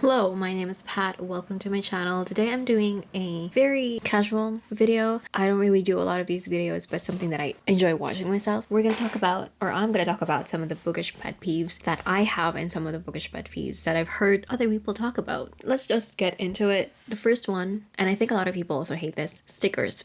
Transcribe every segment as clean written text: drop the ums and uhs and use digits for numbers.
Hello, my name is Pat. Welcome to my channel. Today I'm doing a very casual video. I don't really do a lot of these videos, but something that I enjoy watching myself. I'm gonna talk about some of the bookish pet peeves that I have and some of the bookish pet peeves that I've heard other people talk about. Let's just get into it. The first one, and I think a lot of people also hate this, stickers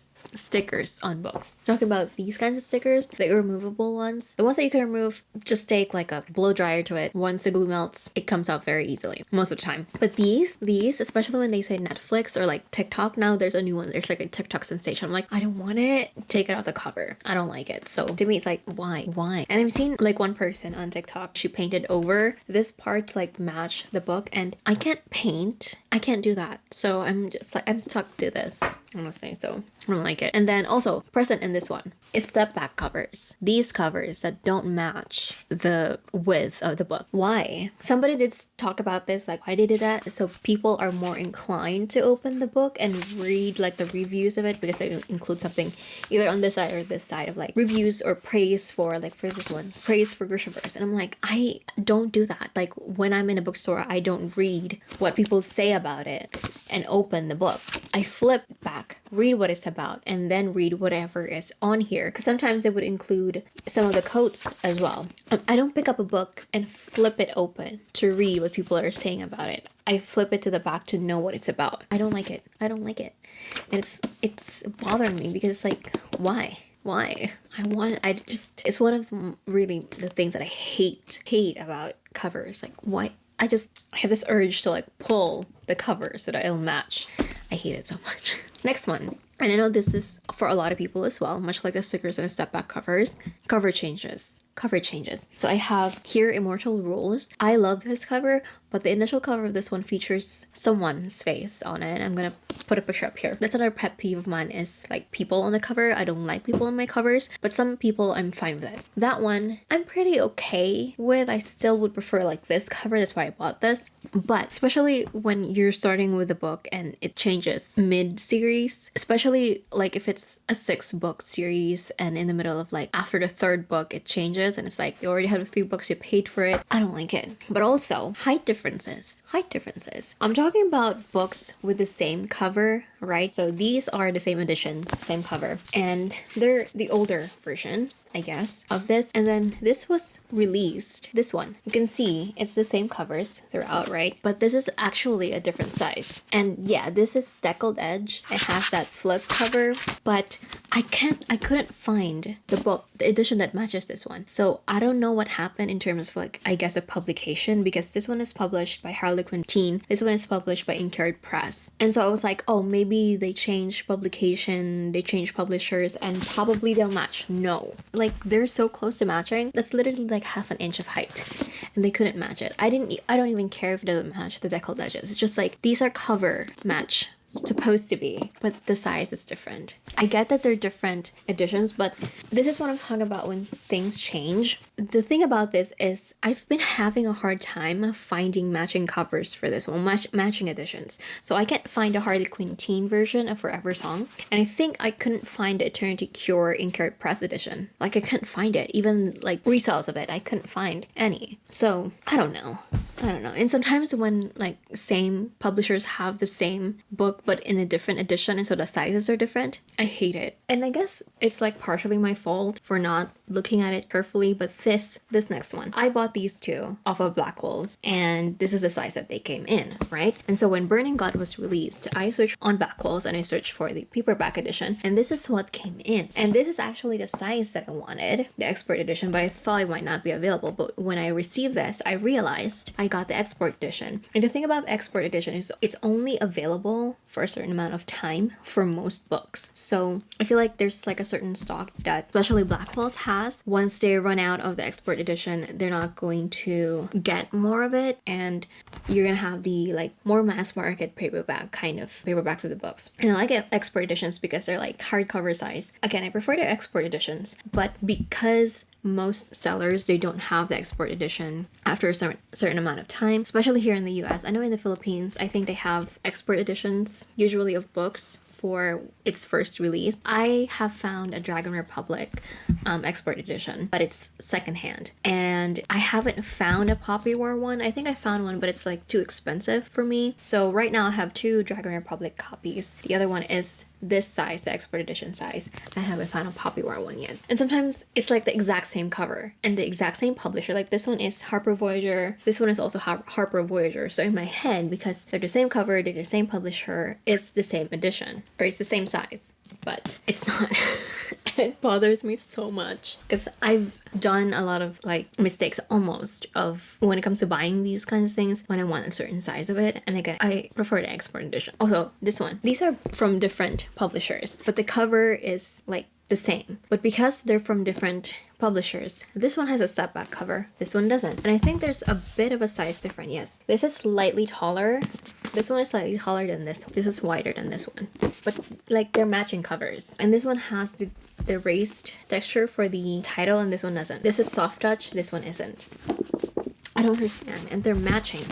on books. Talking about these kinds of stickers, the removable ones, the ones that you can remove, just take like a blow dryer to it. Once the glue melts, it comes out very easily most of the time. But these especially when they say Netflix or like TikTok, now there's a new one, there's like a TikTok sensation. I'm like, I don't want it, take it off the cover. I don't like it. So to me it's like, why? And I've seen like one person on TikTok, she painted over this part to like match the book, and I can't paint, I can't do that. So I'm just like, I'm stuck to this, honestly. So I don't like it. And then also present in this one is step back covers. These covers that don't match the width of the book. Why? Somebody did talk about this, like why they did that. So people are more inclined to open the book and read like the reviews of it, because they include something either on this side or this side of like reviews or praise for, like for this one, praise for Grishaverse. And I'm like, I don't do that. Like when I'm in a bookstore, I don't read what people say about it and open the book. I flip back, read what it's about, and then read whatever is on here, because sometimes they would include some of the quotes as well. I don't pick up a book and flip it open to read what people are saying about it. I flip it to the back to know what it's about. I don't like it. And it's bothering me, because it's like, why? It's one of really the things that I hate about covers. Like, why? I have this urge to like pull the cover so that it'll match. I hate it so much. Next one. And I know this is for a lot of people as well, much like the stickers and the step back covers. Cover changes. So I have here Immortal Rules. I love this cover, but the initial cover of this one features someone's face on it. I'm gonna put a picture up here. That's another pet peeve of mine, is like people on the cover. I don't like people on my covers, but some people I'm fine with it. That one I'm pretty okay with. I still would prefer like this cover. That's why I bought this. But especially when you're starting with a book and it changes mid-series, especially like if it's a 6-book series and in the middle of like after the 3rd book it changes, and it's like you already have 3 books, you paid for it. I don't like it. But also height differences. I'm talking about books with the same cover, right? So these are the same edition, same cover, and they're the older version, I guess, of this. And then this was released, this one, you can see it's the same covers throughout, right? But this is actually a different size. And yeah, this is deckled edge. It has that flip cover, but I couldn't find the edition that matches this one. So I don't know what happened in terms of like, I guess, a publication, because this one is published by Harlequin Teen. This one is published by 𝐀𝐟𝐼𝐴 Press. And so I was like, oh, maybe they changed publication, they changed publishers, and probably they'll match. No. Like, they're so close to matching. That's literally like half an inch of height, and they couldn't match it. I don't even care if it doesn't match the deckled edges. It's just like, these are cover match, supposed to be, but the size is different. I get that they're different editions, but this is what I'm talking about when things change. The thing about this is I've been having a hard time finding matching covers for this one, matching editions. So I can't find a Harlequin Teen version of Forever Song, and I think I couldn't find the Eternity Cure 𝐀𝐟𝐼𝐴 Press edition. Like, I couldn't find it. Even like resales of it, I couldn't find any. So I don't know. And sometimes when like same publishers have the same book but in a different edition, and so the sizes are different, I hate it. And I guess it's like partially my fault for not looking at it carefully. But this next one, I bought these two off of Blackwell's, and this is the size that they came in, right? And so when Burning God was released, I searched on Blackwell's and I searched for the paperback edition, and this is what came in. And this is actually the size that I wanted, the expert edition, but I thought it might not be available. But when I received this, I realized I got the export edition. And the thing about export edition is it's only available for a certain amount of time for most books. So I feel like there's like a certain stock that especially Blackwell's has. Once they run out of the export edition, they're not going to get more of it, and you're gonna have the like more mass market paperback kind of paperbacks of the books. And I like export editions because they're like hardcover size. Again, I prefer the export editions, but because most sellers, they don't have the export edition after a certain amount of time, especially here in the US. I know in the Philippines, I think they have export editions usually of books before its first release, I have found a Dragon Republic export edition, but it's secondhand. And I haven't found a Poppy War one. I think I found one, but it's like too expensive for me. So right now I have 2 Dragon Republic copies. The other one is this size, the export edition size. I haven't found a Poppy War one yet. And sometimes it's like the exact same cover and the exact same publisher. Like this one is Harper Voyager. This one is also Harper Voyager. So in my head, because they're the same cover, they're the same publisher, it's the same edition, or it's the same size. But it's not. It bothers me so much because I've done a lot of like mistakes almost of when it comes to buying these kinds of things when I want a certain size of it. And again, I prefer the export edition. Also, this one. These are from different publishers, but the cover is like the same. But because they're from different publishers, this one has a step back cover, this one doesn't. And I think there's a bit of a size difference. Yes, this is slightly taller. This one is slightly taller than this one. This is wider than this one. But like they're matching covers. And this one has the raised texture for the title and this one doesn't. This is soft touch, this one isn't. I don't understand. And they're matching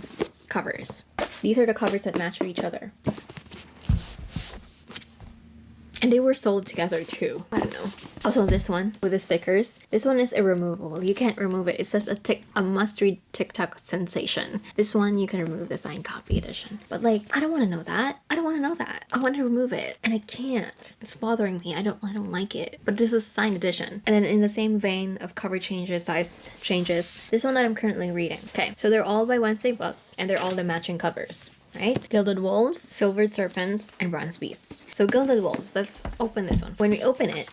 covers. These are the covers that match with each other. And they were sold together too. I don't know. Also this one with the stickers. This one is irremovable. You can't remove it. It says a must-read TikTok sensation. This one you can remove the signed copy edition. But like, I don't want to know that. I don't want to know that. I want to remove it. And I can't. It's bothering me. I don't like it. But this is signed edition. And then in the same vein of cover changes, size changes, this one that I'm currently reading. Okay, so they're all by Wednesday Books and they're all the matching covers. Right? Gilded Wolves, Silvered Serpents, and Bronze Beasts. So Gilded Wolves, let's open this one. When we open it,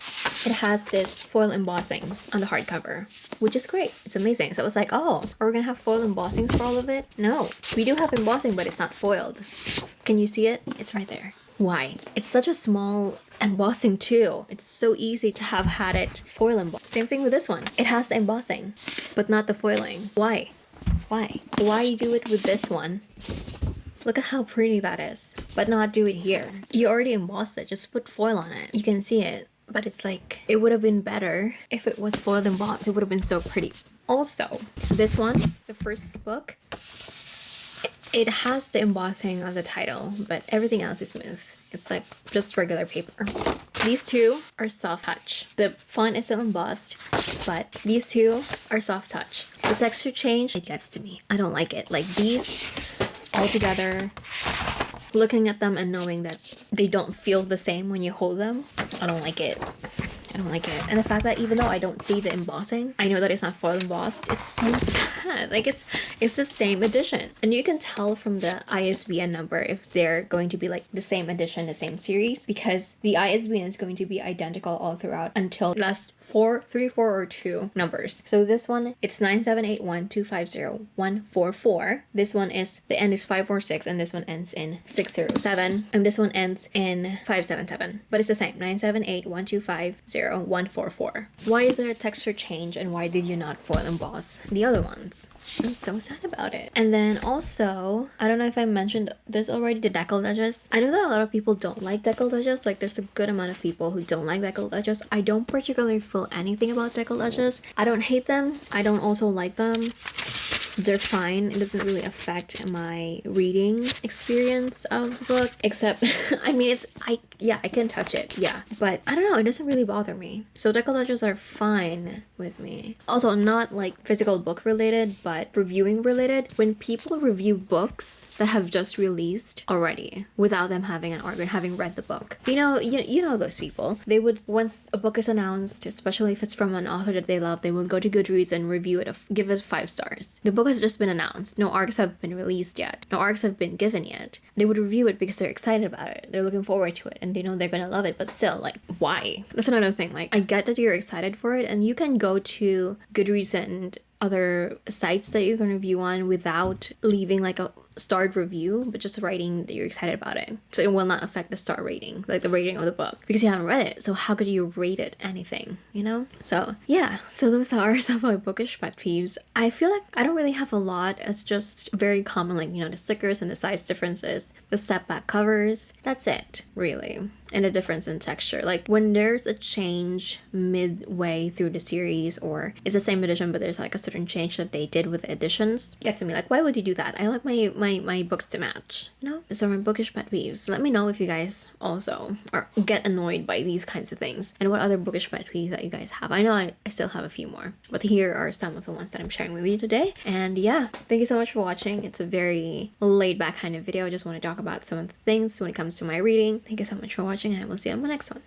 it has this foil embossing on the hardcover, which is great. It's amazing. So I was like, oh, are we gonna have foil embossings for all of it? No. We do have embossing, but it's not foiled. Can you see it? It's right there. Why? It's such a small embossing too. It's so easy to have had it foil embossed. Same thing with this one. It has the embossing, but not the foiling. Why? Why? Why do it with this one? Look at how pretty that is, but not do it here. You already embossed it, just put foil on it. You can see it, but it's like, it would have been better if it was foiled embossed. It would have been so pretty. Also, this one, the first book, it has the embossing of the title, but everything else is smooth. It's like just regular paper. These two are soft touch. The font is still embossed, but these two are soft touch. The texture change, it gets to me. I don't like it. Like these all together, looking at them and knowing that they don't feel the same when you hold them, I don't like it. I don't like it. And the fact that even though I don't see the embossing, I know that it's not foil embossed. It's so sad. Like it's the same edition. And you can tell from the ISBN number if they're going to be like the same edition, the same series, because the ISBN is going to be identical all throughout until the last 4, or 2 numbers. So this one, it's 97812501444. This one is, the end is 546, and this one ends in 607, and this one ends in 577. But it's the same, 97812501444. Why is there a texture change, and why did you not foil emboss the other ones? I'm so sad about it. And then also, I don't know if I mentioned this already, the decal edges. I know that a lot of people don't like decal edges. Like there's a good amount of people who don't like decal edges. I don't particularly feel anything about decal edges. I don't hate them. I don't also like them. They're fine. It doesn't really affect my reading experience of the book, except I mean I can touch it, yeah, but I don't know, it doesn't really bother me. So decal edges are fine with me. Also, not like physical book related, but reviewing related. When people review books that have just released already without them having an organ, having read the book, you know those people. They would, once a book is announced, especially if it's from an author that they love, they will go to Goodreads and review it, give it 5 stars. The book has just been announced. No arcs have been released yet. No arcs have been given yet. They would review it because they're excited about it. They're looking forward to it and they know they're gonna love it, but still, like, why? That's another thing. Like, I get that you're excited for it and you can go to Goodreads and other sites that you can review on without leaving like a starred review, but just writing that you're excited about it. So it will not affect the star rating, like the rating of the book, because you haven't read it. So how could you rate it anything, you know? So yeah, so those are some of my bookish pet peeves. I feel like I don't really have a lot. It's just very common, like, you know, the stickers and the size differences, the step back covers. That's it, really. And a difference in texture. Like when there's a change midway through the series, or it's the same edition but there's like a certain change that they did with the editions, gets to me. Like, why would you do that? I like my my books to match, you know? So my bookish pet peeves. Let me know if you guys also get annoyed by these kinds of things, and what other bookish pet peeves that you guys have. I know I still have a few more, but here are some of the ones that I'm sharing with you today. And yeah, thank you so much for watching. It's a very laid back kind of video. I just want to talk about some of the things when it comes to my reading. Thank you so much for watching, and I will see you on my next one.